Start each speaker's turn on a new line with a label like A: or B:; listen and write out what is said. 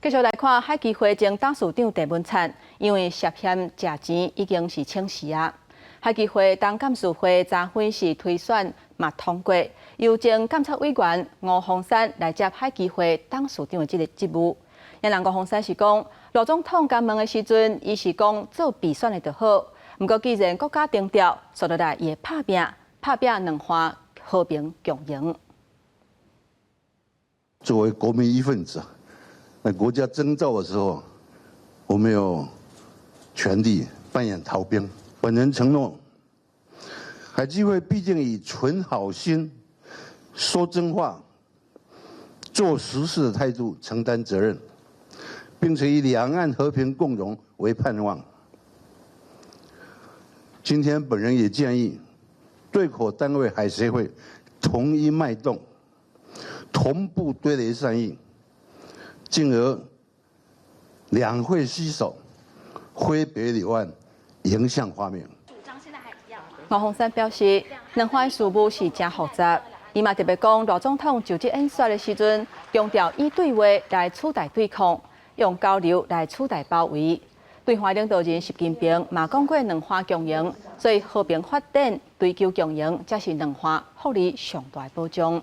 A: 继续来看海基会前董事长郑文灿，因为涉嫌借钱已经是请辞啊。海基会当干事会昨昏是推选嘛通过，由前监察委员吴鸿山来接海基会董事长的这个职务。因人吴鸿山是讲，罗总统甲问的时阵，伊是讲做备选的就好。不过既然国家定调，所以来也拍拼两岸和平共赢。
B: 作为国民一份子，那国家征召的时候，我们有权利扮演逃兵。本人承诺，海基会毕竟以存好心、说真话、做实事的态度承担责任，并且以两岸和平共荣为盼望。今天本人也建议，对口单位海协会同一脉动，同步堆垒善意，进而两会携手，挥别柳岸，迎向花面。
A: 吴鸿山表示，两岸的事务是真复杂，伊嘛特别讲，罗总统就职演说的时阵，强调以对话来取代对抗，用交流来取代包围。对华领导人习近平嘛讲过两岸共赢，所以和平发展、追求共赢，才是两岸福利上大的保障。